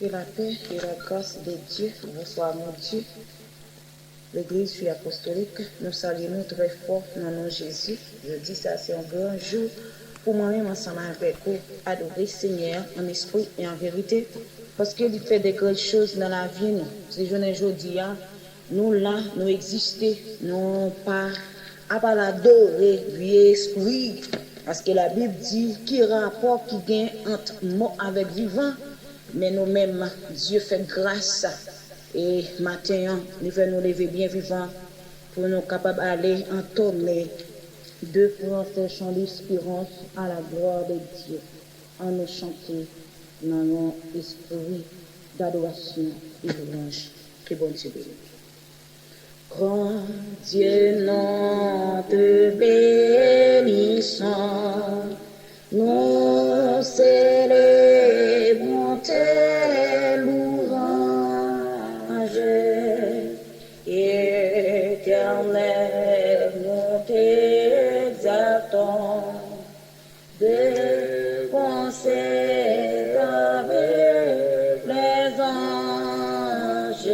Que la paix et la grâce de Dieu vous soient, mon Dieu. L'Église fille apostolique, nous saluons très fort dans le nom de Jésus. Je dis ça, c'est un grand jour pour moi-même ensemble avec vous, adorer Seigneur en esprit et en vérité, parce qu'il fait des grandes choses dans la vie. Ces journées aujourd'hui, nous là, nous existons, nous pas à part l'adorer, lui esprit, parce que la Bible dit qu'il y a un rapport qui gagne entre mort avec vivant, mais nous-mêmes, Dieu fait grâce. Et matin, nous venons nous lever bien vivants pour nous capables d'aller entonner deux fois ces chants d'espérance à la gloire de Dieu, en nous chanter dans nos esprits d'adoration et de louange. Que bon Dieu bénisse. Grand Dieu, nous te bénissons, nous célébrons tes louanges, éternel, nous t'exaltons, de concert avec les anges,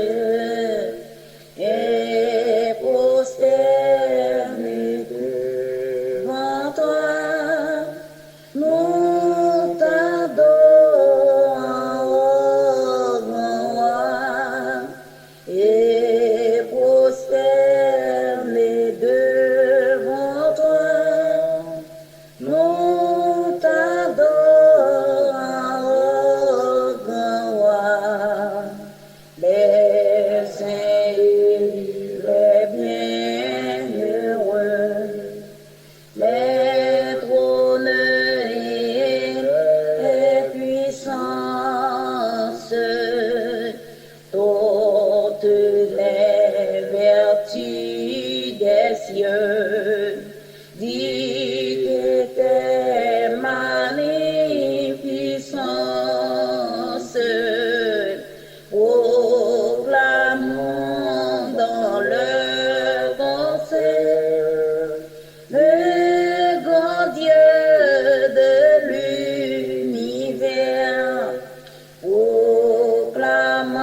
et prosternés devant toi, nous t'adorons, et prosternés devant toi, nous t'adorons, les saints élus, les bienheureux, les trônes et les puissances, toutes les vertus des cieux, dis que tes magnificences, proclamons dans le concert le grand Dieu de l'univers, proclamons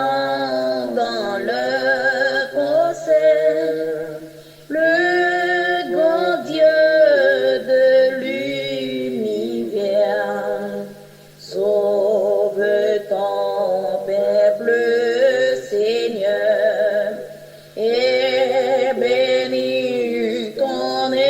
dans le concert le grand Dieu de l'univers. Sauve ton peuple, Seigneur, et bénis ton héritage,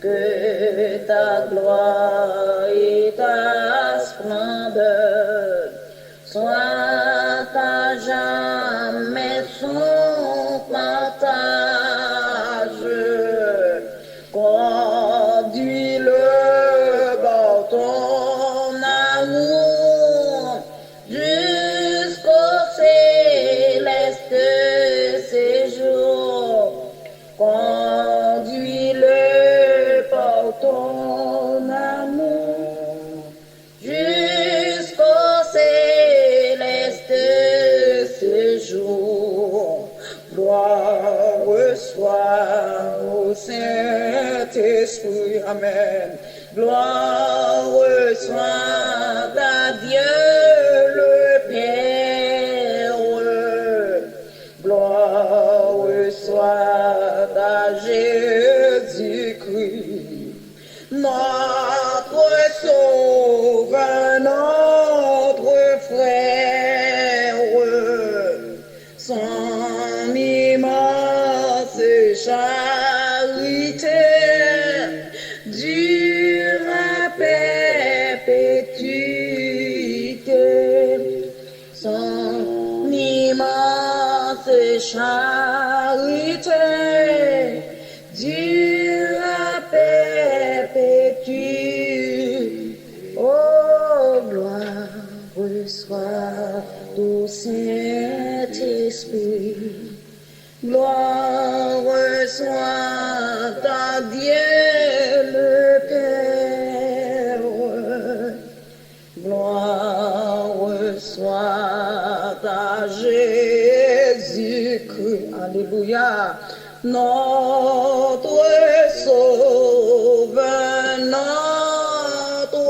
que ta gloire et ta splendeur soient à jamais son partage. Conduis-le dans ton amour jusqu'au céleste séjour. Conduis-le par ton amour jusqu'au céleste séjour. Gloire soit au Saint-Esprit, Amen. Gloire soit à Dieu le Père, gloire soit à Jésus-Christ, notre Sauveur, notre frère, son immense charité dure à perpétuité, son immense charité dure à perpétuité. Oh, gloire soit au Saint-Esprit, gloire soit à Dieu le Père, gloire soit à Jésus-Christ, alléluia, notre Sauveur, notre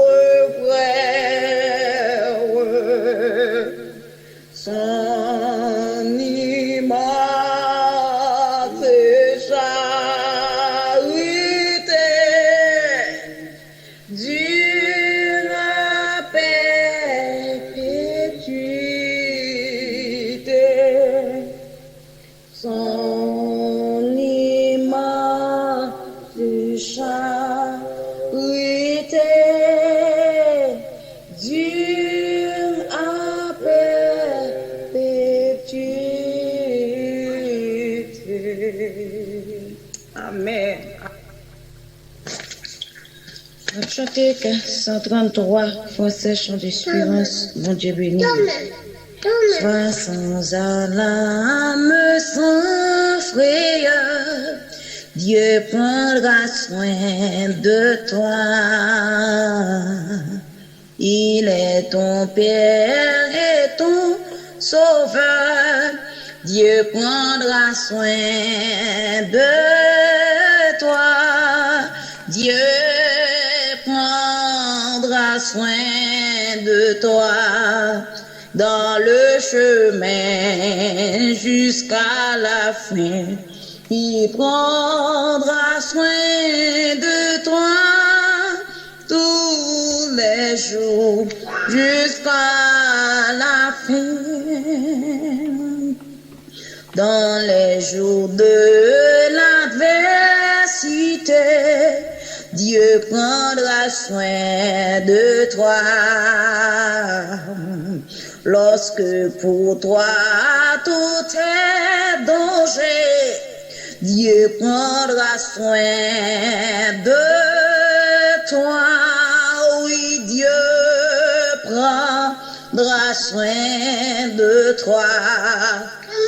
Chanter 133, Français, chant d'espérance, bon Dieu béni. Sois sans alarme, sans frayeur, Dieu prendra soin de toi. Il est ton Père et ton Sauveur, Dieu prendra soin de toi. Dieu prendra soin de toi dans le chemin jusqu'à la fin. Il prendra soin de toi tous les jours jusqu'à la fin. Dans les jours de l'adversité, Dieu prendra soin de toi. Lorsque pour toi tout est danger, Dieu prendra soin de toi. Oui, Dieu prendra soin de toi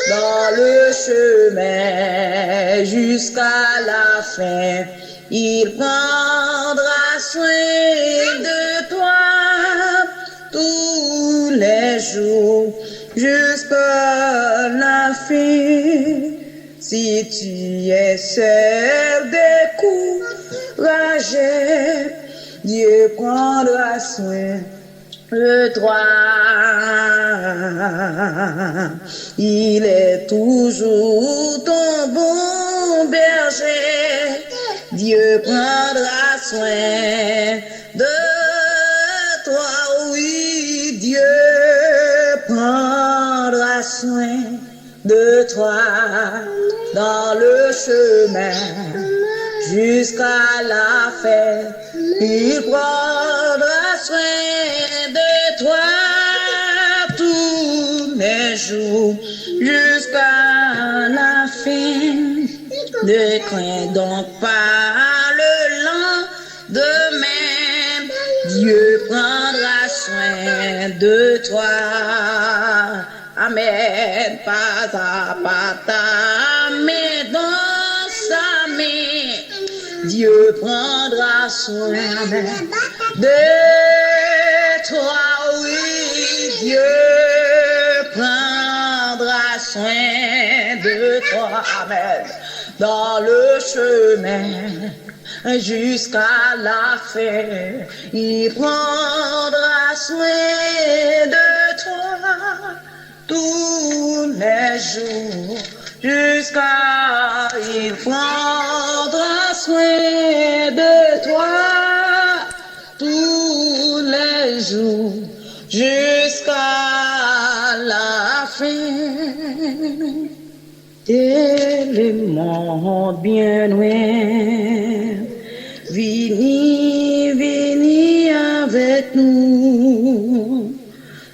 dans le chemin jusqu'à la fin. Il prendra soin de toi tous les jours jusqu'à la fin. Si tu es seul, découragé, Dieu prendra soin de toi. Il est toujours ton bon berger. Dieu prendra soin de toi. Oui, Dieu prendra soin de toi dans le chemin jusqu'à la fin. Il prendra soin de toi tous les jours jusqu'à la fin. Ne crains donc pas le lendemain, Dieu prendra soin de toi. Amen. Pas à pas ta main dans sa main, Dieu prendra soin de toi. Oui, Dieu prendra soin de toi. Amen. Dans le chemin jusqu'à la fin, il prendra soin de toi tous les jours jusqu'à il prendra soin de toi tous les jours jusqu'à la fin. Tellement bien loin, vini avec nous.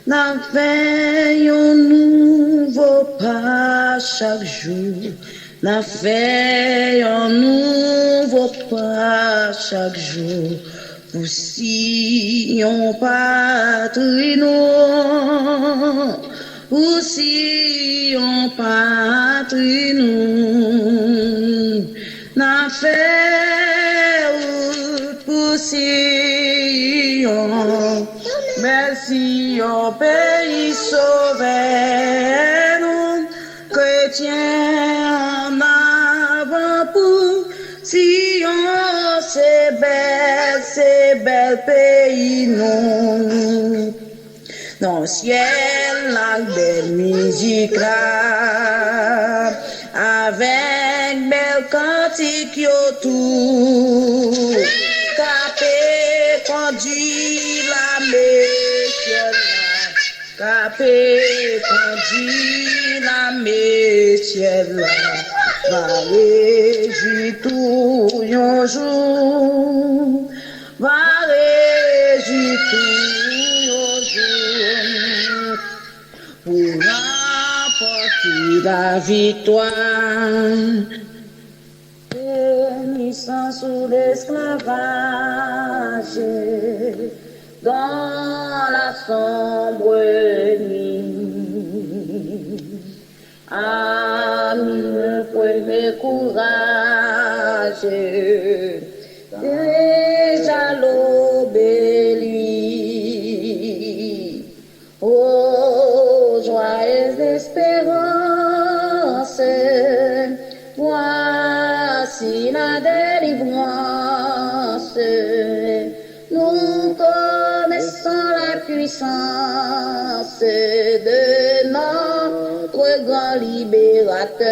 N'a fait un nouveau pas chaque jour. N'a fait un nouveau pas chaque jour. Pour si on patrie nous. Pour si on patrie nous. N'a fait pour si on. Merci au pays sauvé, nous, chrétiens en avant pour Sion, c'est bel pays, nous. Dans le ciel, la belle musique là, avec belle cantique autour, capé conduit la capé conduit la métier là, va réjouir tout un jour, va réjouir tout un jour, pour remporter la victoire. Bénissance sous l'esclavage, dans la sombre nuit. Ami, ne prenez courage, déjà l'obélit. Oh, joyeuse espérance, voici la délivrance. Nous connaissons la puissance de notre grand libérateur.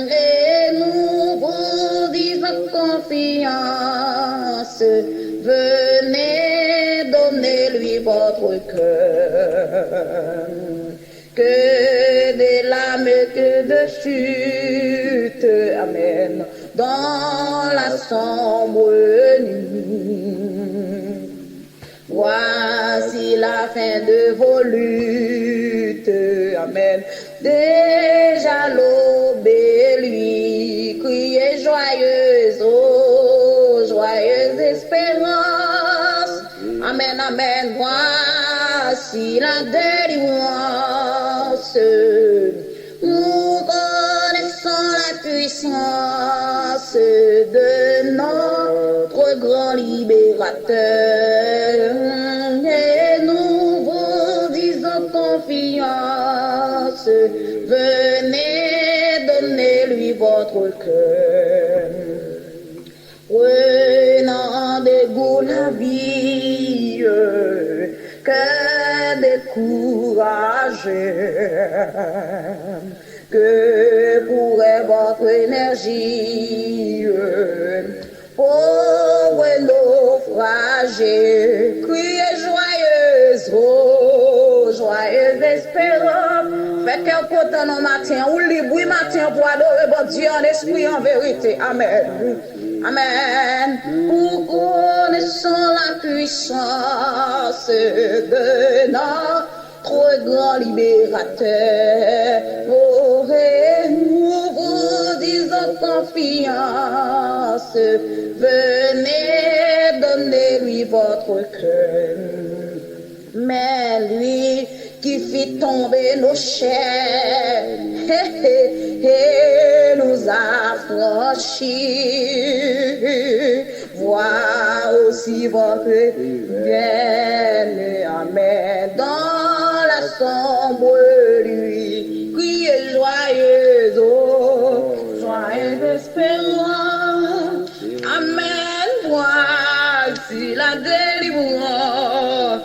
Et nous vous disons confiance, venez donner-lui votre cœur. Que des larmes, que de chute, amen, dans la sombre nuit. Voici la fin de vos luttes, amen. Déjà l'aube lui, criez joyeuse, oh, joyeuse espérance, amen, amen. Voici la délivrance. Nous connaissons la puissance de notre grand libérateur. Et nous vous disons confiance, venez donner-lui votre cœur. Prenant des goûts la vie, que découragé, que pourrait votre énergie, pauvre naufragé, criez joyeuse, oh, joyeuse espérance, fait qu'un content au matin, ou libre matin pour adorer votre Dieu en esprit, en vérité, amen. Amen. Nous connaissons la puissance de notre grand libérateur. Oh, et nous vous disons confiance, venez donner-lui votre cœur. Mais lui qui fit tomber nos chairs et nous a franchis, vois aussi votre bien, amen, dans la sombre nuit, criez joyeuse, oh, joyeuse espérance, amen, voici la délivrance.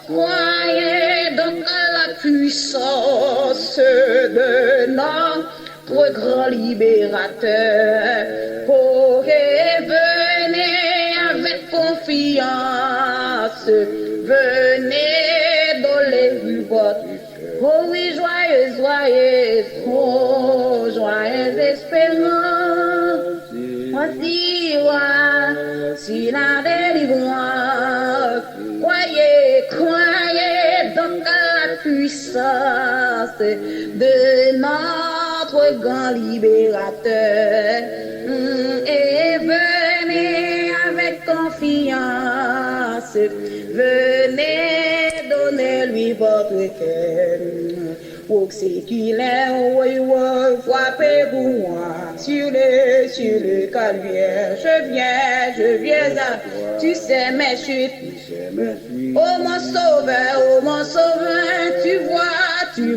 Croyez donc à la puissance de notre grand libérateur. Oh, et venez avec confiance, venez donner votre. Oh oui, joyeuse, joyeuse, oh, joyeuse espérance. Voici la délivrance. Croyez donc à la puissance de notre grand libérateur. Et venez avec confiance, venez donner-lui votre cœur. Pour séculaire, oui, frappez pour moi sur le calvaire. Je viens à, tu sais mes chutes. Oh mon sauveur, tu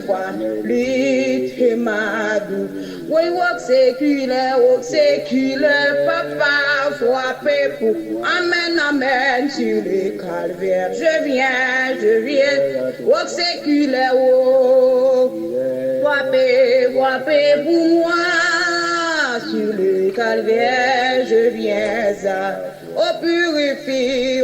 vois, lutte ma douce. Oui, séculaire, papa, frappez pour, amen, amen, sur le calvaire. Je viens, séculaire, oh, frappez pour moi, sur le calvaire, je viens à, oh purifie,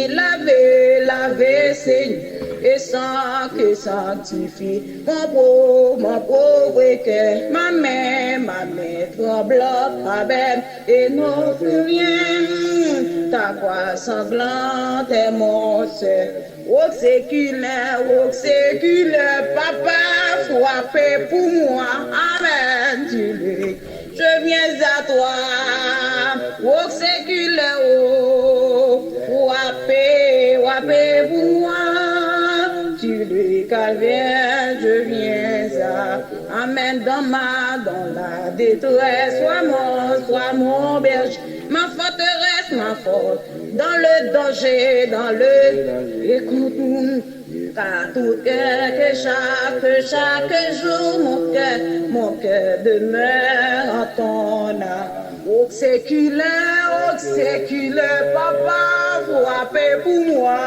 lavez, Seigneur, et sans que sanctifie mon pauvre cœur, ma main tremblote, amen, et non plus rien, ta voix sanglante est mon seul. Au séculaire, papa, frappez pour moi, amen, je viens à toi, au séculaire, wapé pour moi, tu le calvaire, je viens à, amen, dans la détresse, sois mon berger, ma forteresse, ma force, dans le danger, écoute-nous, car tout cœur, que chaque jour, mon cœur demeure en ton âme. Au séculaire, papa, frappez pour moi.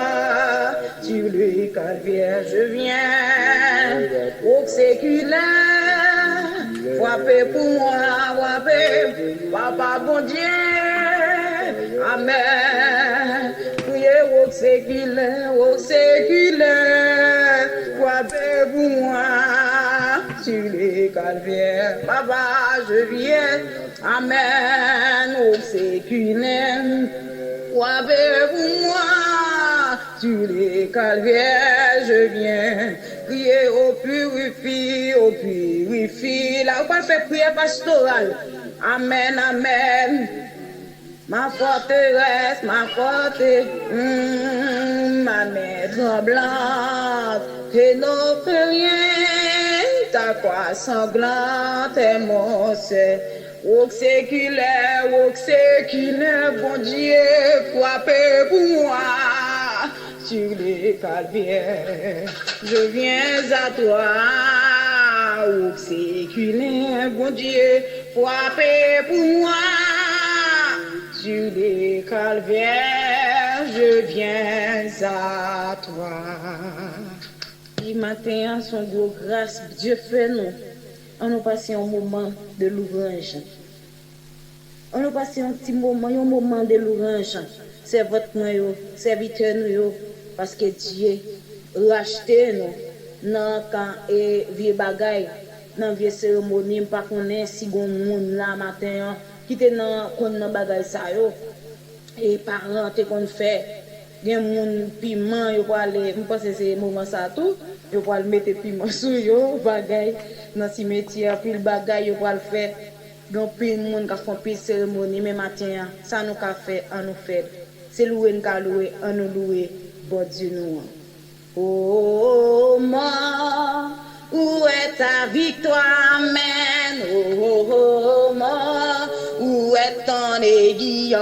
Tu le calvaire, je viens. Au séculaire, frappez pour moi, frappez, papa, bon Dieu. Amen. Priez au séculaire, frappez pour moi. Tu le calvaire, papa, je viens. Amen, au séculaire, frappez pour moi. Tu le calvaire, je viens. Prier au purifie. Là, on va faire prière pastorale. Amen, amen. Ma forteresse, ma main tremblante, et n'offre rien, ta croix sanglante est mon sein. Au séculaire, bon Dieu, frappez pour moi, sur les calvaires, je viens à toi. Au séculaire, bon Dieu, frappez pour moi. Sur les calvaires, je viens à toi. Et matin, son gros grâce, Dieu fait nous. On nous passe un moment de louange. On nous passe un petit moment, un moment de louange. C'est votre nous, serviteur nous, parce que Dieu racheté nous dans quand et vieux bagaille, dans vieux cérémonie, pas qu'on est si bon monde là matin. Qui était dans le bagage ça yo et parents te qu'on fait gen moun piment yo pour aller je pense c'est moment ça tout yo pour aller mettre piment sur yo bagage dans cimetière puis le bagage yo pour le faire gen pile moun qui font pile cérémonie mais matin ça nous ka fait on nous fait c'est louer nous ka louer on nous louer bon Dieu nous oh moi où est ta victoire amen oh moi où est ton aiguillon,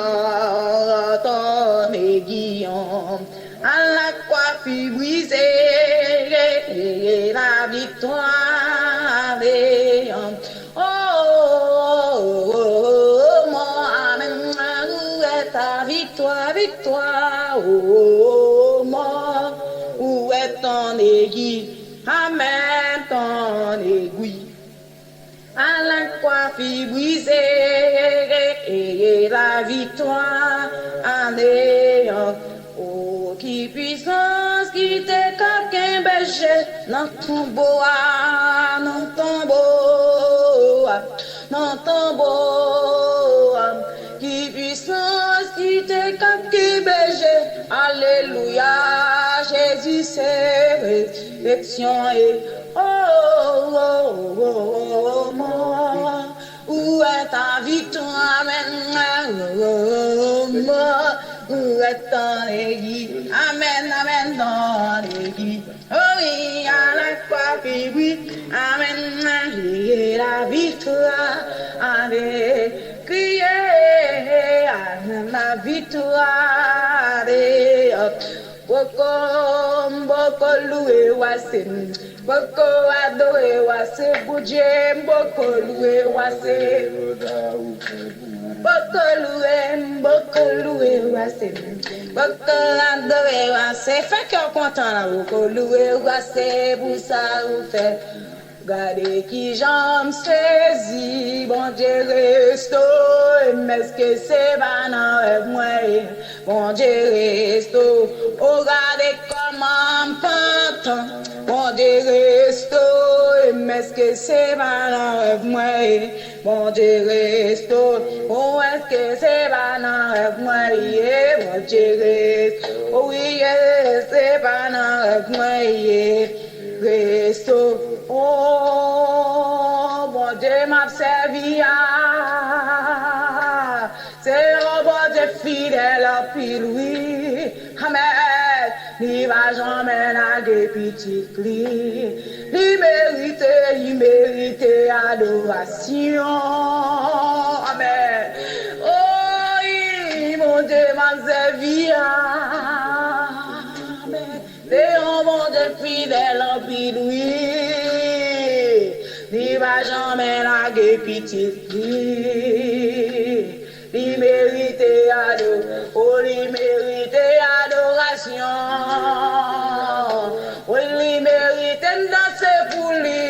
à la croix fut brisée, la victoire oh, moi, amen, où est ta victoire, oh, moi, où est ton aiguille, amen, ton aiguille. À la croix fut brisée et la victoire en ayant. Oh, qui puissance qui te qu'un berger dans ton bois, dans ton bois, qui puissance qui te qu'un berger. Alléluia, Jésus c'est résurrection et moi, où est ta victoire, amen, où est ton aiguille, amen, amen, ton aiguille, oh oui, à la croix, puis oui, amen, et la victoire, amen, crier, amen, la victoire, Boko loué wase, boko adoré wase, boudje boko loué wase, boko loué wase, boko adoré wase, fait qu'on content là, boko loué wase, pour ça ou fait. Regardez qui j'en saisis, bon Dieu restaure, mais ce que c'est pas non moi, bon Dieu restaure. Oh, regardez comment m'entend, bon Dieu restaure, mais ce que c'est pas non moi, bon Dieu restaure. Oh, est-ce que c'est pas non moi, bon Dieu restaure. Oh oui, c'est pas non moi, restaure. Oh, bon Dieu m'a servi à fidèle en pile, oui. Amen. Ni va jamais naguer petit cli. Il mérite adoration. Amen. Oh, il mon Dieu m'a servi. Amen. C'est un bon Dieu fidèle en pile, oui. Ni va jamais naguer petit cli. Il mérite adoration. Oh, il mérite adoration. Oh, il mérite danser pour lui.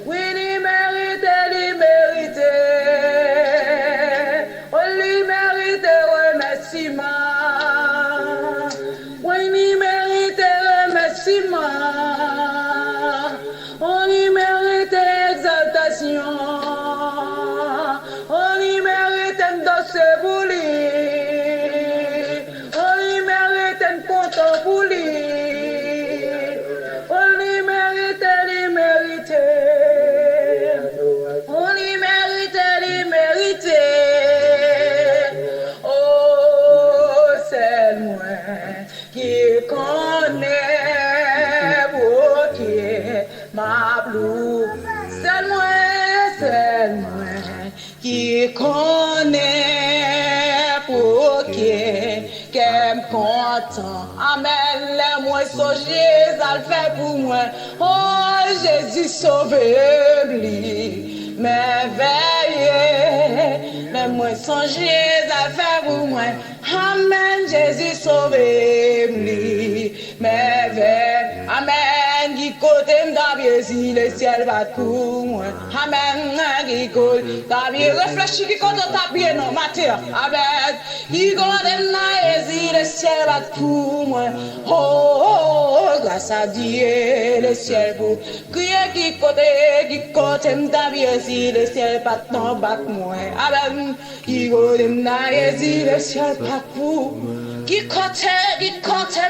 Oui, il mérite, il mérite. Oh, il mérite remerciement. Oui, il mérite remerciement. Oh, il mérite exaltation. On y mérite un dossier pour lui. On y mérite un compte pour lui. On y mérite, il mérite. On y mérite, il mérite. Oh, c'est moi qui connais pour qui ma blue. C'est moi qui connaît pour qui me content. Amen. Les moi songer, ça le fait pour moi. Oh, Jésus sauve-lui. Merveilleux. Les moi songer, ça le fait pour moi. Amen. Jésus sauve-lui. Merveilleux. Amen. Qui côté m'dabie si le ciel va pour moi. Amen. Qui côté t'abie réfléchis qui côté t'abie non matière. Amen. Qui côté m'naie si le ciel va pour moi. Oh, oh, oh, grâce à Dieu le ciel pour crier qui côté m'dabie si le ciel va non bat moi. Amen. Qui côté m'naie si le ciel va pour moi. Qui côté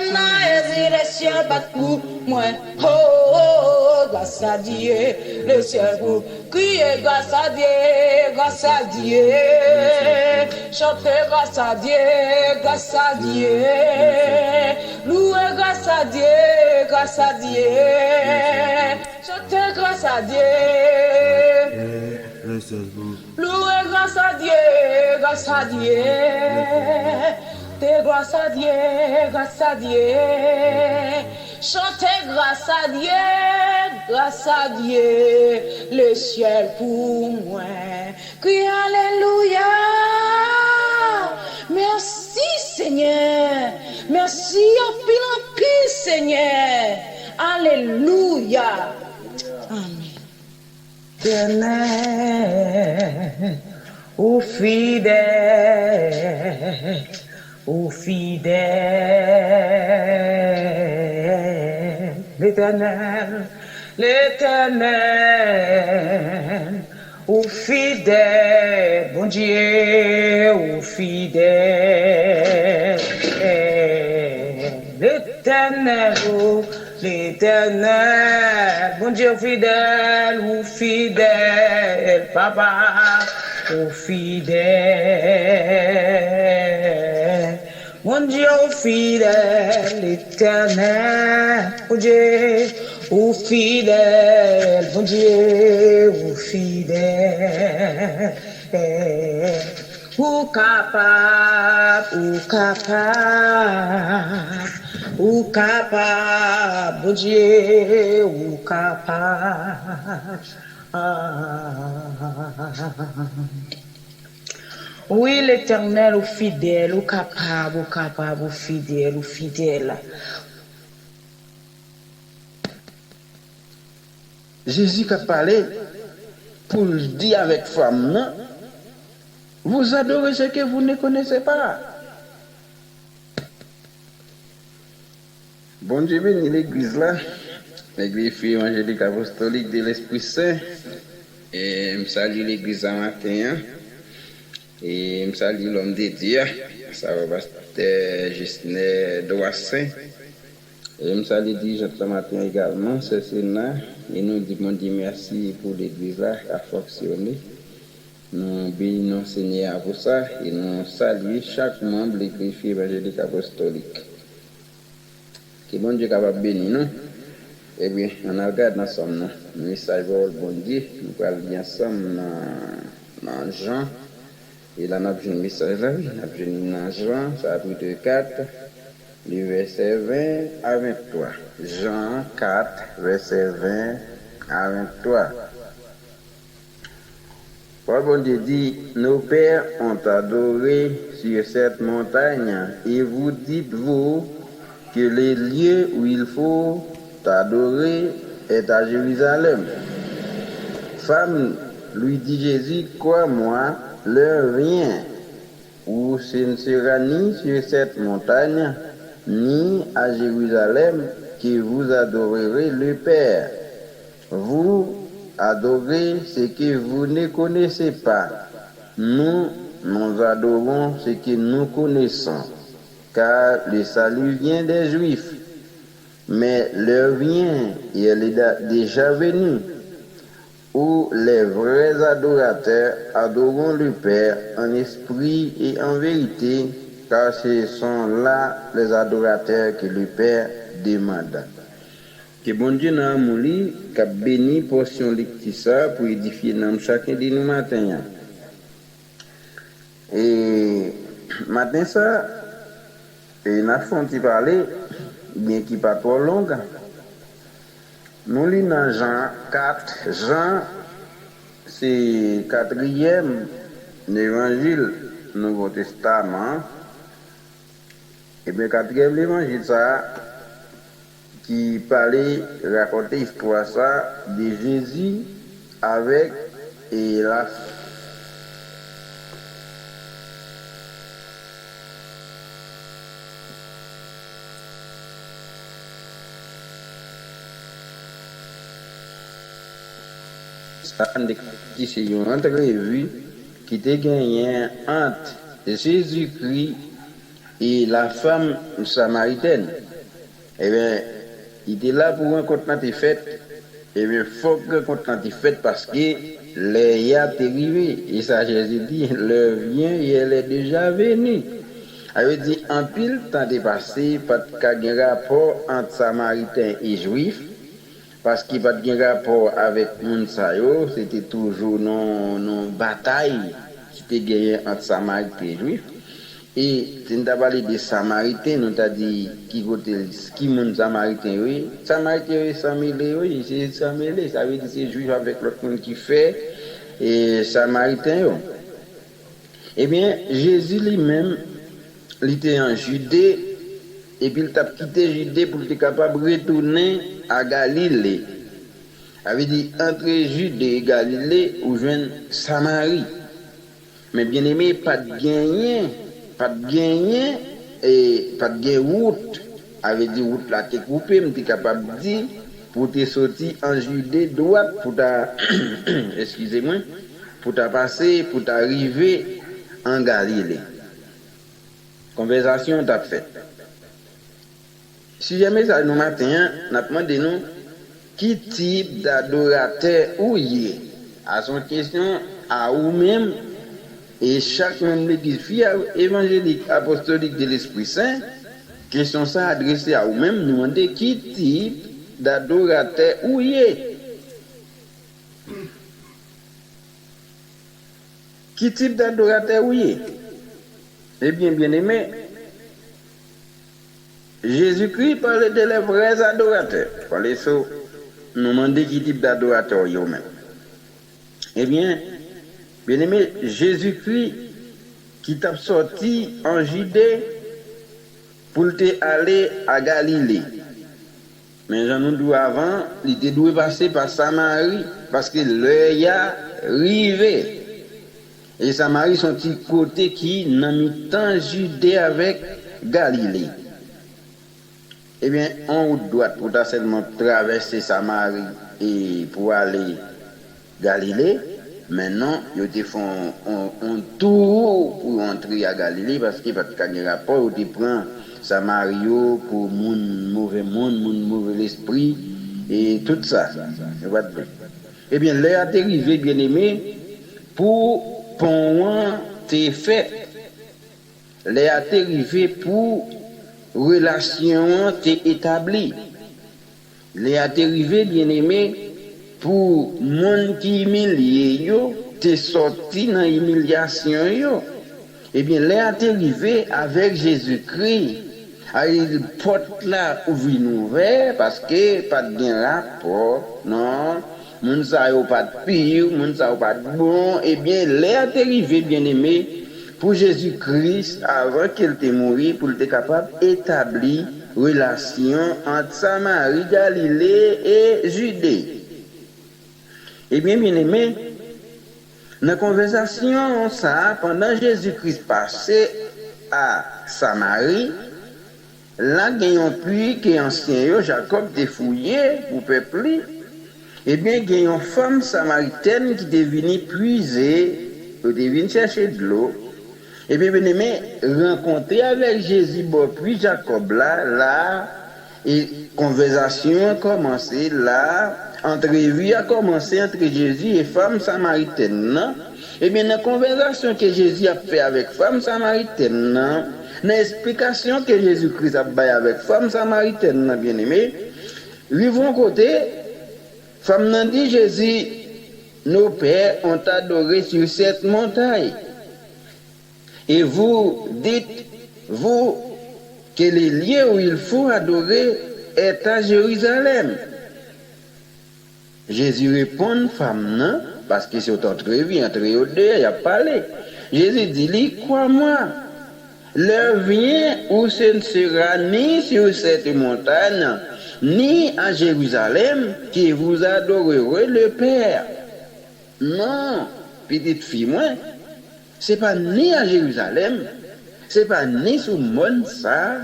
m'naie si le ciel va pour moi. Oh, oh, oh, grâce à Dieu, le ciel pour crier grâce à Dieu, grâce à Dieu. Chanter grâce à Dieu, grâce à Dieu. Louer grâce à Dieu, grâce à Dieu. Chanter grâce à Dieu. Louer grâce à Dieu, grâce à Dieu. T'es grâce à Dieu, grâce à Dieu. Chantez grâce à Dieu, le ciel pour moi. Crie Alléluia. Merci Seigneur. Merci en pile, Seigneur. Alléluia. Amen. Éternel, ô fidèle. Ô fidèle, l'Éternel, ô fidèle, bon Dieu, ô fidèle, l'Éternel, ô l'Éternel, bon Dieu fidèle, ô fidèle, Papa, ô fidèle. Mon Dieu fidèle, éternel, mon Dieu, ô fidèle, mon Dieu, ô fidèle, ô capable, ô capable, mon Dieu, ô capable. Oui, l'Éternel, au fidèle, au capable, au fidèle, au fidèle. Jésus a parlé pour dire avec femme, non? Vous adorez ce que vous ne connaissez pas. Bon Dieu bénit l'église là, l'église fille évangélique apostolique de l'Esprit Saint. Et je salue l'église ce matin. Et je salue l'homme de Dieu, ça va pasteur Justin Doissin. Et je salue Dieu ce matin également, c'est Sénat. Et nous disons merci pour l'église là qui a fonctionné. Nous bénissons Seigneur pour ça et nous saluons chaque membre de l'Église évangélique apostolique. Que bon Dieu capable de bénir nous. Eh bien, on regarde ensemble le message de bon Dieu. Nous allons bien ensemble dans Jean. Et là, nous avons un message là, nous avons dans Jean, chapitre 4, du verset 20 à 23. Jean 4, verset 20 à 23. Paul bon Dieu dit, nos pères ont adoré sur cette montagne, et vous dites-vous que le lieu où il faut adorer est à Jérusalem. Femme, lui dit Jésus, crois-moi, l'heure vient où ce ne sera ni sur cette montagne, ni à Jérusalem que vous adorerez le Père. Vous adorez ce que vous ne connaissez pas. Nous adorons ce que nous connaissons, car le salut vient des Juifs. Mais l'heure vient, et elle est déjà venue, où les vrais adorateurs adoreront le Père en esprit et en vérité, car ce sont là les adorateurs que le Père demande. Que bon Dieu n'a amouli, qu'a béni portion lectissa pour édifier dans chacun de nous matin. Et matin ça, et n'a font parler, bien qu'il pas trop long. Nous lisons dans Jean 4. Jean, c'est quatrième évangile Nouveau Testament. Et bien quatrième évangile ça, qui parlait, racontait l'histoire ça de Jésus avec et la qui c'est une entrevue qui était gagnée entre Jésus-Christ et la femme samaritaine. Eh bien, il était là pour un compte fait. Eh bien, il faut que compte fait parce que les a arrivé. Et ça, Jésus dit, l'heure vient et elle est déjà venue. Elle veut dire, en pile temps dépassé, pas de rapport entre Samaritains et Juifs. Parce qu'il n'y a pas de rapport avec Mounsayo, c'était toujours une bataille qui était gagnée entre Samaritains et Juifs. Et si nous avons parlé des Samaritains, nous avons dit qui sont Samaritains, oui. Samaritains, sans mêler, oui, c'est sans mêler. Ça veut dire que c'est Juif avec l'autre monde qui fait, et Samaritains. Eh bien, Jésus lui-même, il était en Judée, et puis il a quitté Judée pour être capable de retourner à Galilée. Ça veut dire entre Judée et Galilée, ou joindre Samarie. Mais bien aimé, pas de gagner et pas de gagner route. Avec des routes là qui est coupée, je suis capable de dire, pour te sortir en Judée droite, pour ta, excusez-moi, pour ta passer, pour t'arriver en Galilée. Conversation t'a fait. Si jamais ça nous matin, nous demandé nous qui type d'adorateur ou y est. À son question, à vous-même, et chaque membre de l'église évangélique apostolique de l'Esprit Saint, question ça adressée à vous-même, nous demander qui type d'adorateur ou y est. Qui type d'adorateur ou y est? Eh bien, bien aimé, Jésus-Christ parlait de les vrais adorateurs. Parlait ça, nous demander qui type d'adorateur vous-même. Eh bien, bien aimé, Jésus-Christ qui t'a sorti en Judée pour aller à Galilée. Mais j'en ai dit avant, il était dû passer par Samarie parce que l'heure y a arrivé. Et Samarie sont petit côté qui n'a mis tant Judée avec Galilée. Eh bien, en route droite pour seulement traverser Samarie et pour aller Galilée. Maintenant, ils te font un tour pour entrer à Galilée parce qu'il n'y a pas de rapport. Ils prennent Samarie pour mon mauvais monde, mon mauvais esprit et tout ça. Eh bien, là, est arrivé, bien aimé, pour pont te fait. Les a arrivé pour relation te établie. Les a arrivé bien aimé pour monde qui humilié yo te sorti dans humiliation yo. Eh bien les a arrivé avec Jésus-Christ. Il porte là ouvrir ouvert parce que pas de bien rapport non. Moun sa yo pas de pire, moun sa yo pas de bon. Eh bien les a arrivé bien aimé pour Jésus-Christ avant qu'il te mouru pour être capable d'établir relation entre Samarie, Galilée et Judée. Eh bien, bien aimé, dans la conversation, ça, pendant Jésus-Christ passé à Samarie, là, il y a un puits qui est ancien, Jacob te fouillé pour peupler. Eh bien, il y a une femme samaritaine qui est venue puiser, qui est venue chercher de l'eau. Et bien, bien aimé, rencontrer avec Jésus, puis Jacob là, et conversation a commencé là, entrevue a commencé entre Jésus et femme samaritaine. Et bien, dans la conversation que Jésus a fait avec femme samaritaine, dans l'explication que Jésus-Christ a fait avec femme samaritaine, bien aimé, lui vont côté, femme n'a dit Jésus, nos pères ont adoré sur cette montagne. Et vous dites, vous, que les lieux où il faut adorer est à Jérusalem. Jésus répond, femme, non, parce que c'est entre eux, il a parlé. Jésus dit, crois-moi, l'heure vient où ce ne sera ni sur cette montagne, ni à Jérusalem, que vous adorerez le Père. Non, petite fille, moi. C'est pas ni à Jérusalem, c'est pas ni sous monde ça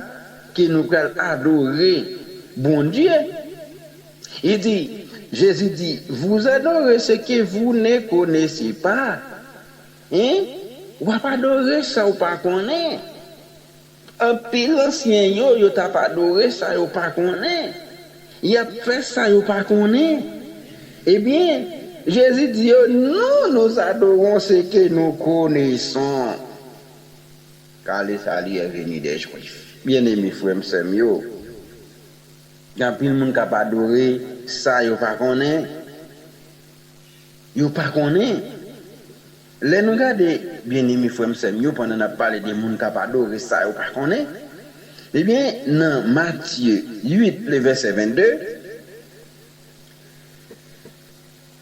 que nous allons adorer bon Dieu. Il dit, Jésus dit, vous adorez ce que vous ne connaissez pas. Hein? Ou pas adorer ça ou pas connaître. Un pile ancien yo t'a pas adoré ça ou pas connaître. Il a fait ça ou pas connaître. Eh bien, Jésus dit, nous adorons ce que nous connaissons. Car les salis est venu des Juifs. Bien aimé frère, il y a plein de monde qui pas adoré ça, il pas connaît. Il pas connaît. Les nous regardez, bien aimé frère, pendant qu'on a parlé des monde qui pas adoré ça, il pas connaît. Eh bien, dans Matthieu 8, le verset 22,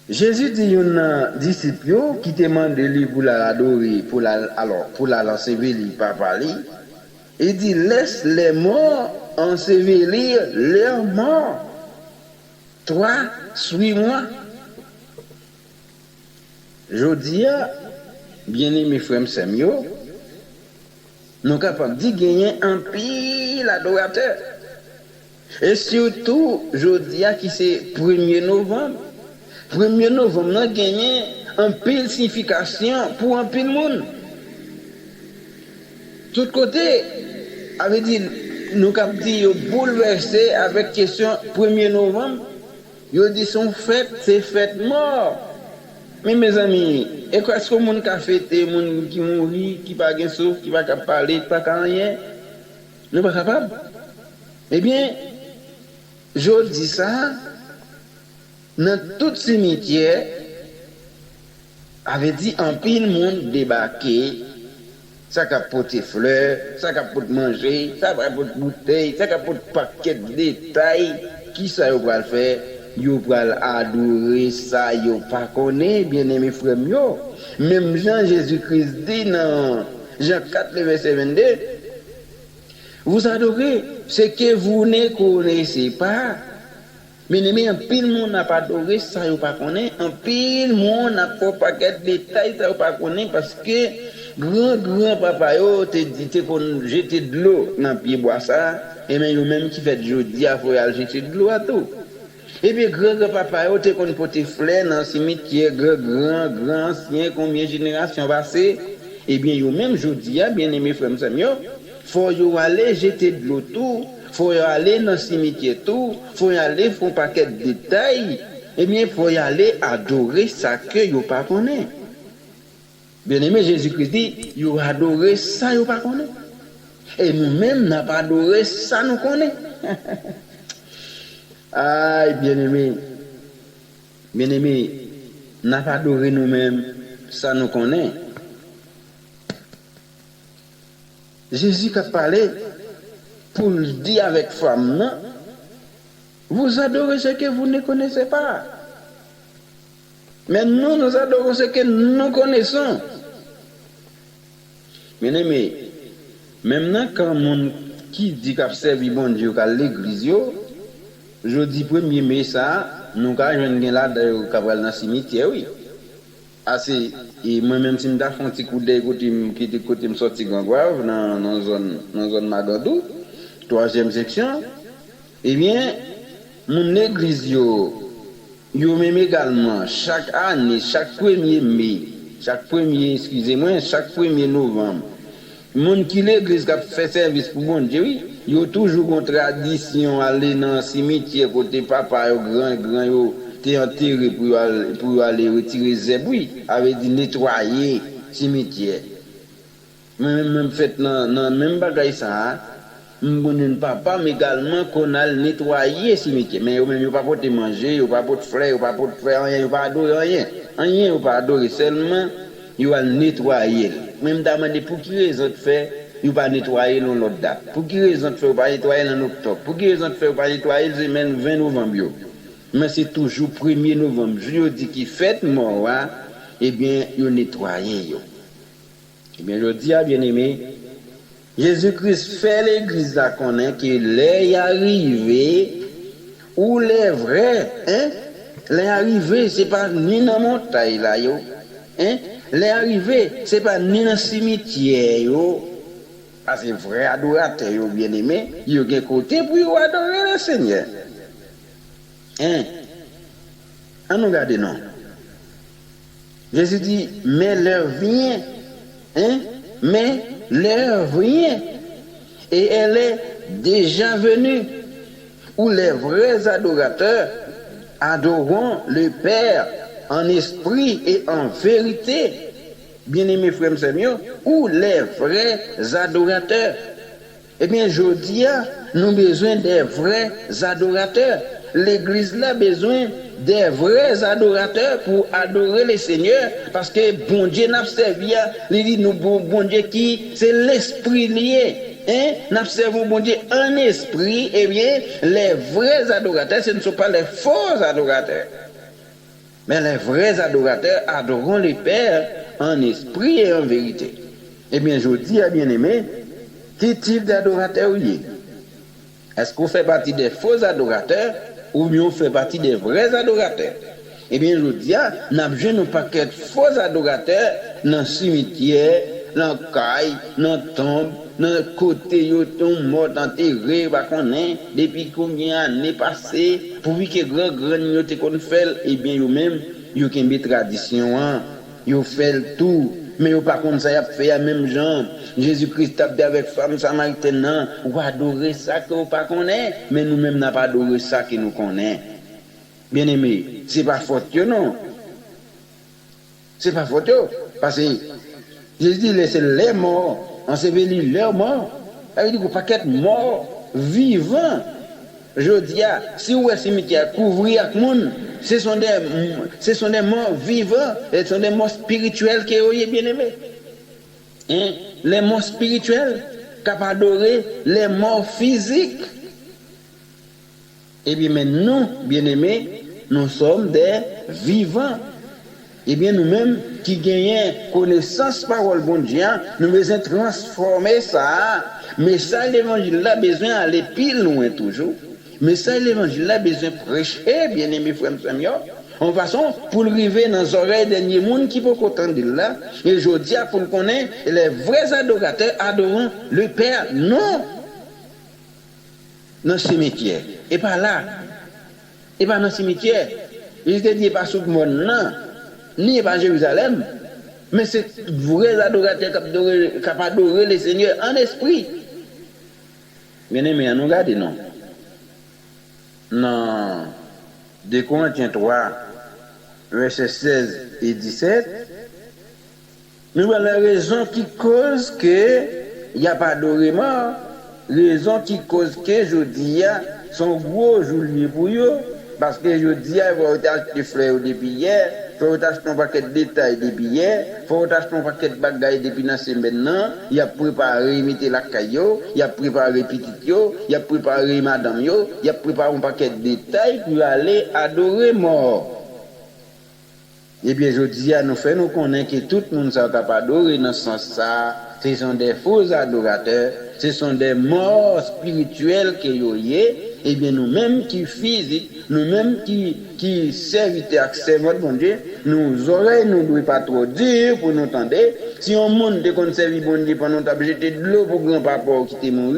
Jésus dit à un disciple qui demande de lui pour l'adorer, pour l'ensevelir par parler. Il dit, laisse les morts ensevelir leurs morts. Toi, suis-moi. Je dis, bien aimé frère Samuel, nous sommes capables de gagner un pile adorateur. Et surtout, je dis qui c'est 1er novembre. 1er novembre, nous avons gagné un pile signification pour un pile monde. Tout côté, avait dit, nous avons dit, bouleversé avec question 1er novembre. Ils dit, son fête, c'est fête mort. Mais mes amis, et quoi est-ce que le monde qui a fêté, le monde qui mourit, qui n'a pas de souffle, qui n'a pas parler, qui n'a pas rien, nous ne sommes pas capables. Eh bien, je dis ça, dans tout cimetière, avait dit en pile monde débarqué, ça a porté fleurs, ça a porté manger, ça a porté bouteille, ça a porté paquet de détails, qui ça va le faire? Yo pral adorer ça, yo pas connaît, bien aimé frère yo. Même Jean Jésus-Christ dit dans Jean 4, le verset 22, vous adorez ce que vous ne connaissez pas. Mais aimé, un pile monde n'a pas adoré ça, yo pas connaît. Un pile monde n'a pas paquet de détails, ça yo pas connaît parce que grand papa yo te dit qu'on jeter de l'eau dans pied bois ça, et même yo même qui fait jodi a faut aller jeter de l'eau à tout. Et puis, grand papa, il a qu'on porte fleurs dans le cimetière, grand ancien, combien de générations passées. Eh bien, yo même, je dis, bien aimé frère Samuel, faut aller jeter de l'eau tout, faut aller dans le cimetière tout, faut aller faire un paquet de détails. Eh bien, faut aller adorer ça que yo pas connaît. Bien-aimé, Jésus-Christ dit, vous adorez ça, vous pas connaît. Et nous-mêmes, n'a pas adoré ça, nous connaît. Aïe, bien-aimé, n'a pas adoré nous-mêmes, ça nous connaît. Jésus a parlé pour le dire avec femme, non? Vous adorez ce que vous ne connaissez pas. Mais nous adorons ce que nous connaissons. Bien-aimé, maintenant quand mon qui dit qu'a servi bon Dieu qu'à l'église, je dis premier mai ça, nous avons là dans le cimetière, oui. Assez, et moi-même, si je fais un petit coup d'œil côté me sorti Grand Grave, dans zone Magadou, 3e section, eh bien, mon église, yo même également, chaque année, chaque 1er mai, chaque 1er novembre, mon qui l'église qui a fait service pour bon Dieu, oui, yo toujours une tradition aller dans le cimetière côté papa, yo grand, yo, t'es enterré pour aller retirer zébouille, avait dit nettoyer cimetière. Même fait dans même bagaille ça, mon papa mais également qu'on a nettoyer cimetière. Mais même yo pas pour te manger, yo pas pour te frère, yo pas pour te faire rien, yo pas adorer rien, yo pas adorer seulement yo va nettoyer. Même demandé pour qui raison de faire, yo pas nettoyer dans l'autre date. Pour qui raison de faire pas nettoyer dans octobre. Pour qui raison de faire pas nettoyer le semaine 20 novembre yo. Mais c'est toujours 1er novembre, je dis qu'il fête mort, hein, eh bien, il nettoyé. Eh bien, je dis à bien-aimé, Jésus-Christ fait l'église à connaître qu'il est arrivé, où les vrais, hein, les arrivés, c'est pas ni dans la montagne là, yo, hein, les arrivés, c'est pas ni dans le cimetière, yo, parce que vrai adorateur, yo, bien-aimé, il y a un côté pour adorer le Seigneur. Hein? On nous regarde non. Jésus dit, mais l'heure vient, hein? Mais l'heure vient, et elle est déjà venue, où les vrais adorateurs adoreront le Père en esprit et en vérité. Bien-aimés frères et sœurs, où les vrais adorateurs. Eh bien, je dis, nous avons besoin des vrais adorateurs. L'église là a besoin des vrais adorateurs pour adorer le Seigneur, parce que bon Dieu n'a servi, il dit nous bon Dieu qui c'est l'esprit lié, hein, n'a servi bon Dieu en esprit. Eh bien, les vrais adorateurs, ce ne sont pas les faux adorateurs, mais les vrais adorateurs adoreront le Père en esprit et en vérité. Eh bien, je dis à bien-aimé, quel type d'adorateur il est? Est-ce qu'on fait partie des faux adorateurs ou bien on fait partie des vrais adorateurs? Eh bien, je dis, nous avons un paquet de faux adorateurs dans le cimetière, dans le caille, dans la tombe, dans le côté, ils sont morts, enterrés, depuis combien d'années passées, pour que grand nous te fait, eh bien, eux-mêmes, ils ont une tradition, ils fait tout. Mais au par contre, ça a fait la même genre. Jésus-Christ a dit avec femme samaritaine, ou adorer ça que vous ne connaissez, mais nous-mêmes n'a pas adoré ça que nous connaissons. Bien aimé, c'est pas faute, non. C'est pas faute, parce que Jésus dit, laissez les morts, ensevelir leurs morts. Ça veut dire qu'on paquet morts, vivants. Je dis, si vous êtes cimetière couvrir avec monde, ce sont des morts vivants, ce sont des morts spirituels qui sont bien aimés. Hein? Les morts spirituels, capables d'adorer les morts physiques. Et bien, mais nous, bien aimés, nous sommes des vivants. Et bien, nous-mêmes qui gagnons connaissance parole bon Dieu, nous devons transformer ça. Mais ça, l'évangile a besoin d'aller plus loin toujours. Mais ça, l'évangile a besoin de prêcher, bien aimé frère Samuel. En façon, pour le arriver dans les oreilles des gens qui peuvent entendre là, et je dis pour le connaître, les vrais adorateurs adorent le Père, non dans le cimetière. Et pas là. Et pas dans le cimetière. Il te dit pas sous le monde, non. Ni pas Jérusalem. Mais c'est vrais adorateurs qui adorent le Seigneur en esprit. Bien aimé, nous regardons, non. Dans 2 Corinthiens 3, versets 16 et 17, Nous avons la raison qui cause que il n'y a pas d'orément, raison qui cause que je dis, son gros jour pour eux, parce que je dis, il faut acheter des fleurs depuis hier, il faut acheter un paquet de détails depuis hier, il faut acheter un paquet de bagages depuis la semaine maintenant, il a préparé, mettre la caillou, il a préparé petit yo, il a préparé madame yo, il a préparé un paquet de détails pour aller adorer mort. Eh bien, je dis à nous faire, nous connaissons que tout le monde est capable d'adorer dans ce sens ça. Ce sont des faux adorateurs, ce sont des morts spirituels que vous avez. Eh bien, nous-mêmes qui physiques, nous-mêmes qui serviteurs, servants de Dieu, nos oreilles ne doivent pas trop dire pour nous entendre. Si on monte de qu'on servit bon Dieu pendant qu'on a jeté de l'eau pour grand-papa qui est mort,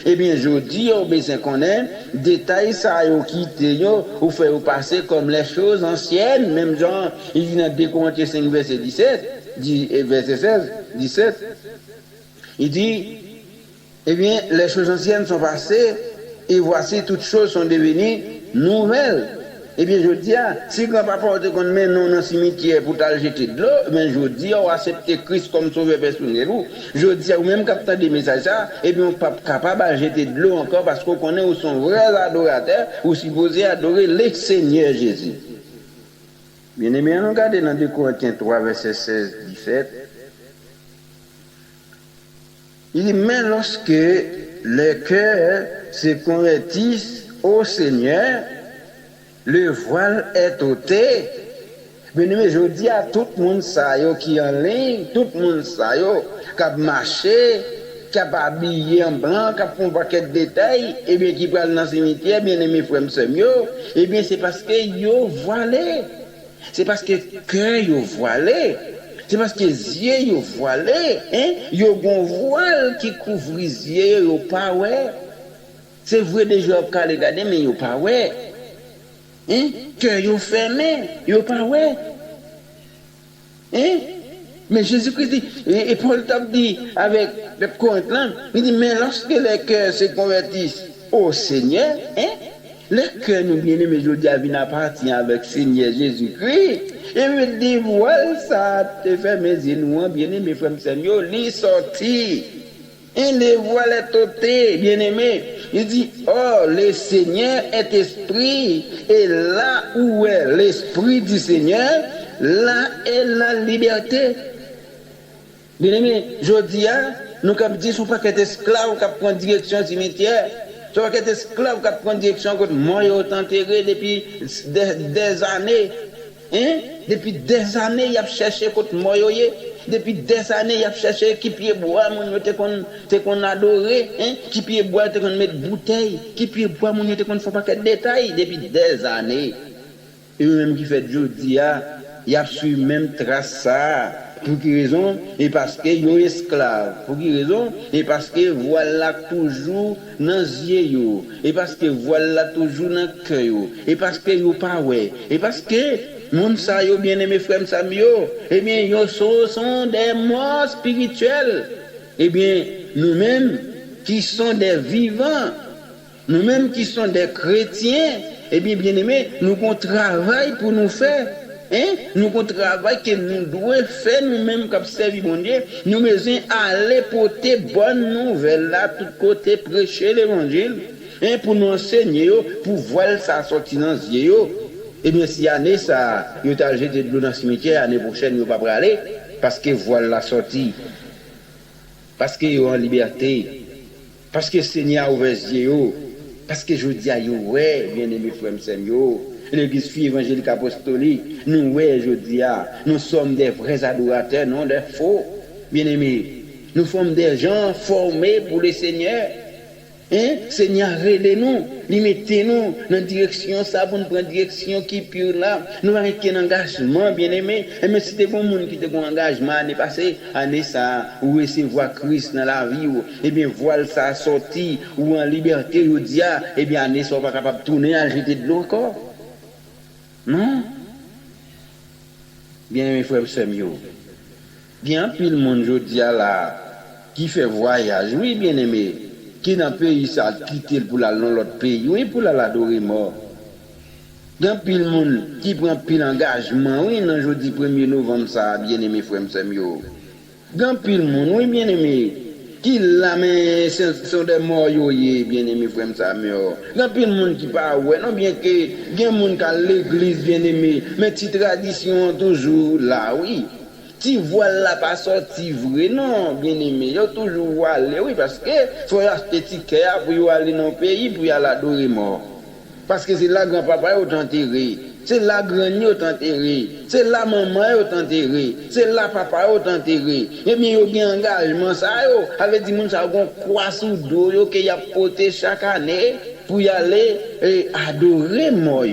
eh bien, je dis, on besoin qu'on ait détails ça, qui quitté, ou faire passer comme les choses anciennes, même genre, il vient de 2 Corinthiens 5, verset 17, il dit, eh bien, les choses anciennes sont passées, et voici toutes choses sont devenues nouvelles. Eh bien, je dis, si grand-papa te qu'on met non dans le cimetière pour t'aller jeter de l'eau, mais je dis, on accepte Christ comme sauveur personnel. Je dis, ou même captant des messages, eh bien, on n'est pas capable de jeter de l'eau encore parce qu'on connaît où sont vrais adorateurs, ou supposés adorer le Seigneur Jésus. Bien aimé, on regarde dans 2 Corinthiens 3, verset 16-17. Il dit, mais lorsque les cœurs se convertissent au Seigneur, le voile est ôté. Bien, je dis à tout le monde ça, qui est en ligne, tout le monde ça, qui a marché, qui a habillé en blanc, qui a fait un paquet de détails, et bien qui parle dans le cimetière, bien aimé frère Samuel, et bien c'est parce que yo voilé. C'est parce que cœur yo voilé. C'est parce que les yeux yo voilé, hein, yo gon voile qui couvre les yeux yo pas ouais. C'est vrai déjà qu'à regarder mais yo pas ouais. Hein, cœur yo fermé, yo pas ouais. Hein? Mais Jésus-Christ dit, et Paul t'a dit avec le Corinthiens, il dit, mais lorsque les cœurs se convertissent au Seigneur, hein, le cœur nous bien-aimés, je dis, appartient avec Seigneur Jésus-Christ. Et me dit, voilà, ça te fait mes yeux, bien-aimés, frère Seigneur, l'y sorti. Et les voiles est ôté, bien-aimé. Il dit, oh, le Seigneur est esprit, et là où est l'esprit du Seigneur, là est la liberté. Bien-aimé, je dis, nous avons dit, son paquet d'esclaves qui prend direction cimetière, son paquet d'esclaves qui prend direction contre moi, ils ont enterré depuis des années. Hein? Depuis des années, il a cherché contre moi. Depuis des années, il a cherché qui pied bois, mon te qu'on adorer, hein? Qui pied bois, te qu'on mettre bouteille, qui pied bois, mon te qu'on fait pas de détails depuis des années. Et même qui fait jeudi, il a su même trace ça. Pour quelle raison? Et parce que yo esclave. Pour quelle raison? Et parce que voilà toujours dans les yeux. Et parce que voilà toujours dans le cœur. Et parce que yo pas ouais. Et parce que moun sa yo bien aimé frère Samuel, eh bien yo sont des morts spirituels. Eh bien nous-mêmes qui sommes des vivants, nous-mêmes qui sommes des chrétiens, eh bien aimés, nous avons travail pour nous faire. Hein? Nous avons travail que nous devons faire nous-mêmes comme servir mon Dieu. Nous devons aller porter bonne nouvelle là, tout côté, prêcher l'évangile. Hein? Pour nous enseigner, pour voir ça sortir dans les yeux. Et bien, si année ça, il y a jeté de l'eau dans le cimetière, l'année prochaine, il ne va pas aller. Parce que voilà la sortie. Parce qu'il y a en liberté. Parce que le Seigneur a ouvert les yeux. Parce que je dis à vous, ouais, bien aimé frère Samuel. L'église fille évangélique apostolique, nous, ouais, je dis, nous sommes des vrais adorateurs, non des faux, bien-aimés. Nous sommes des gens formés pour le Seigneur. Hein? Seigneur, aidez-nous, limitez-nous dans la direction, ça, pour nous prendre direction qui pure là. Nous avons un engagement, bien-aimés. Mais si c'est bon monde qui a un engagement, année passée, année ça, ou recevoir Christ dans la vie, et bien, voilà ça sorti, ou en liberté, ou dia, et bien, année ça, pas capable de tourner à jeter de l'eau encore. Non? Bien mes frères Samuel. Bien pile monde je dis là qui fait voyage, oui bien aimé, qui dans pays ça quitter pour aller dans l'autre pays, oui pour l'adorer mort. Bien pile monde qui prend pile engagement, oui non jeudi 1er novembre ça bien aimé frère Samuel. Grand pile monde, oui, bien aimé. Qui la mais sont des morts bien aimé frère Samuel. Grand pile monde qui pas ouais, non bien que gen monde qui l'église bien aimé, mais ti tradition toujours là, oui. Ti voile là pas sorti vrai non, bien aimé. Yo toujours aller oui parce que faut acheter ticket pour aller dans le pays pour aller adorer mort. Parce que c'est là grand-papa est enterré, c'est là grand-mère est enterré, c'est là maman est enterré, c'est là papa est enterré. Et bien, il y a un engagement, ça, avec des gens qui ont quoi sous dos, qui a porté chaque année pour y aller et adorer moi.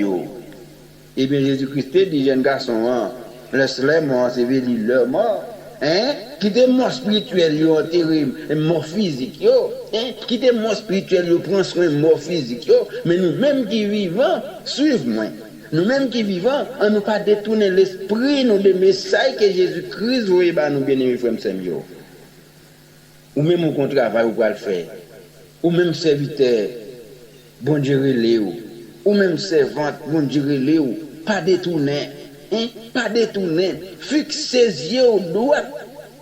Et bien, Jésus-Christ dit, jeune garçon, laisse-les morts, c'est leur mort. Hein? Qui des morts spirituels, ils ont enterré mort physique, hein? Qui des morts spirituels, ils prennent soin de mort physique, mais nous-mêmes qui vivons, suivez-moi. Nous-mêmes qui vivons, on ne pas détourner l'esprit, nous, des messages que Jésus-Christ voyait, nous, bien-aimés frères Samuel. Ou même au travail, ou quoi le faire. Ou même serviteur, bon Dieu, ou même servante, bon Dieu, pas détourner. Hein? Pas détourner, fixez les yeux au droit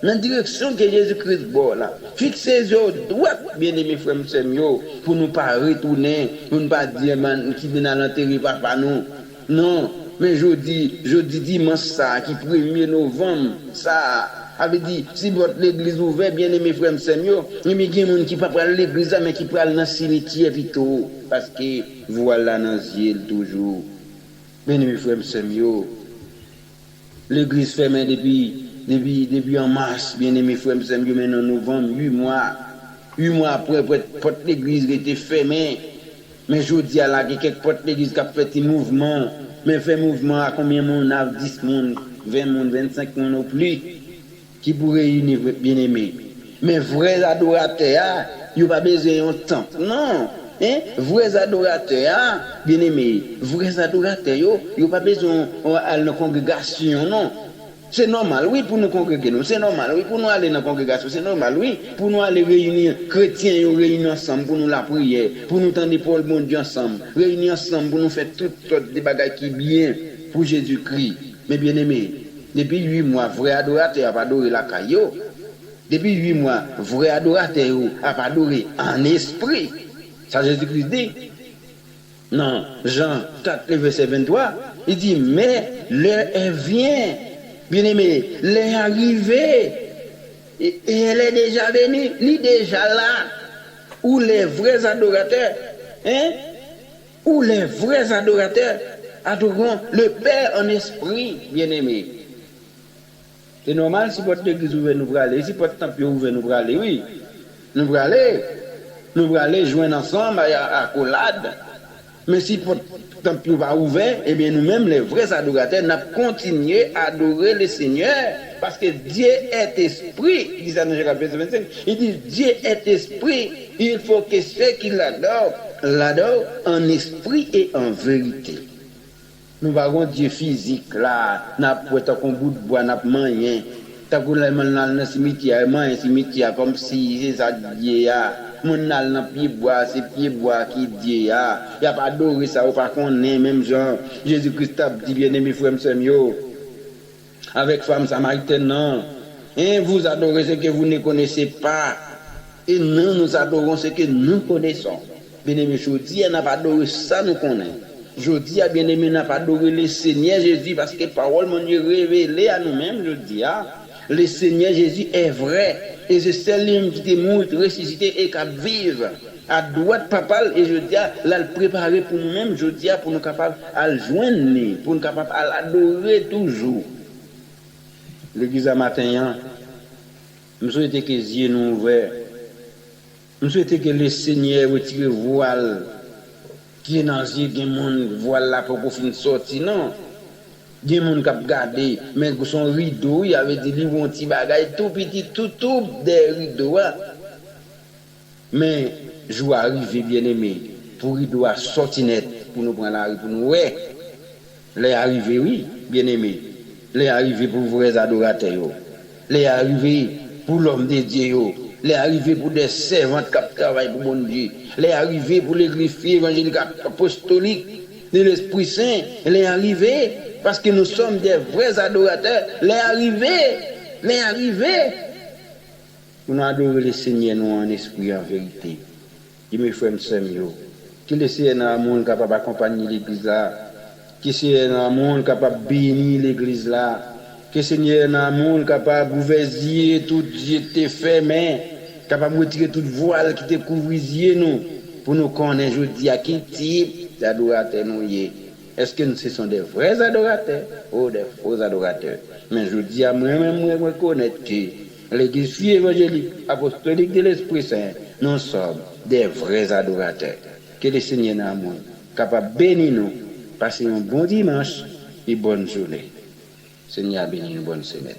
dans la direction que Jésus-Christ boit là. Fixez les yeux au droit, bien aimés frères Samuel, pour ne pas retourner, pour ne pas dire qui vient à l'enterrer papa nous. Non, mais je dis dimanche ça, qui 1er novembre, ça avait dit, si votre l'église ouverte, bien aimés frères Samuel, il y a des gens qui ne peuvent pas aller à l'église, mais qui peuvent aller dans le cimetière plutôt, parce que voilà dans le ciel toujours. Bien aimés frères Samuel, l'église fermée depuis en mars, bien aimé frère, maintenant en novembre, 8 mois. 8 mois après, porte l'église était fermée. Mais je dis à la quelques portes l'église qui a fait un mouvement. Mais fait mouvement à combien de monde? 10 monde, 20 monde, 25 monde ou plus. Qui pourrait réunir, bien aimé. Mais vrais adorateurs, ils n'ont pas besoin de temps. Non. Hein? Vrais adorateurs, bien aimés, vrais adorateurs, ils n'ont pas besoin d'aller dans la congrégation, non. C'est normal, oui, pour nous congréguer, nous. C'est normal, oui, pour nous aller dans la congrégation. C'est normal, oui, pour nous aller réunir chrétiens, réunir ensemble pour nous la prière, pour nous tendre pour le bon Dieu ensemble, réunir ensemble pour nous faire toutes sortes de bagages qui bien pour Jésus-Christ. Mais bien aimé, depuis 8 mois, vrai adorateur a adoré la caillou. Depuis 8 mois, vrai adorateur a adoré en esprit. Ça Jésus-Christ dit. Non, Jean 4, verset 23, il dit, mais l'heure est vient. Bien-aimé, l'est arrivée et elle est déjà venue, elle est déjà là, où les vrais adorateurs, hein, où les vrais adorateurs adoreront le Père en esprit, bien-aimé. C'est normal si votre église ouverte nous pour aller, si votre temple ouvert nous pour aller, oui, nous pour aller joindre ensemble à collade, mais si votre temple va ouvert, eh bien nous-mêmes, les vrais adorateurs, nous continuons à adorer le Seigneur. Parce que Dieu est esprit. Il dit ça dans Genèse 25. Il dit Dieu est esprit. Il faut que ceux qui l'adorent en esprit et en vérité. Nous avons Dieu physique là. Nous avons un bout de bois, nous avons rien. Nous avons dans le cimetière, comme si c'est ça Dieu. Mon al nan pied bois, c'est pied bois qui dit y a pas adoré ça ou pas connaît même genre Jésus-Christ a dit bien aimé frère Samuel avec femme samaritaine non. Et vous adorez ce que vous ne connaissez pas et nous adorons ce que nous connaissons. Bien aimé Jodi n'a pas adoré ça nous connaît. Jodi a bien aimé n'a pas adoré le Seigneur Jésus parce que parole mon Dieu révélée à nous-mêmes Jodi le Seigneur Jésus est vrai. Et c'est celle qui est mort, ressuscité et qui vive à droite papa. Et je dis, là, le préparer pour nous-mêmes, je dis, pour nous capables à le joindre, pour nous capables à l'adorer toujours. L'église à matin, je souhaite que les yeux nous ouverts. Je souhaite que le Seigneur retire le voile qui est dans les yeux, qui monde voile là pour qu'on finisse sortir. Non. Il y a des gens qui ont regardé, mais son rideau, il y avait des livres, un petit bagage, tout petit, tout des rideaux. Mais, je vais arriver, bien aimé, pour rideau à sortir net, pour nous prendre la rue, pour nous, ouais. Les arrivés, oui, bien aimé. Les arrivés pour vrais adorateurs. Les arrivés pour l'homme de Dieu. Les arrivés pour des servantes qui travaillent pour bon Dieu. Les arrivés pour l'église évangélique apostolique de l'Esprit Saint. Les arrivés parce que nous sommes des vrais adorateurs. Les arrivés Pour nous adorer le Seigneur nous en esprit en vérité. Qui me fait me que le Seigneur dans le monde capable d'accompagner l'église là. Que le Seigneur dans le monde capable de bénir l'église là. Que le Seigneur dans le monde capable de gouverner tout Dieu te fermé. Capable de retirer toute voile qui te couvre nous. Pour nous connaître aujourd'hui à quel type d'adorateur nous y. Est-ce que ce sont des vrais adorateurs ou des faux adorateurs? Mais je dis à moi-même, je reconnais que l'église fille évangélique, apostolique de l'Esprit Saint, nous sommes des vrais adorateurs. Que le Seigneur dans le monde capable de bénir nous, passer un bon dimanche et bonne journée. Seigneur bénit une bonne semaine.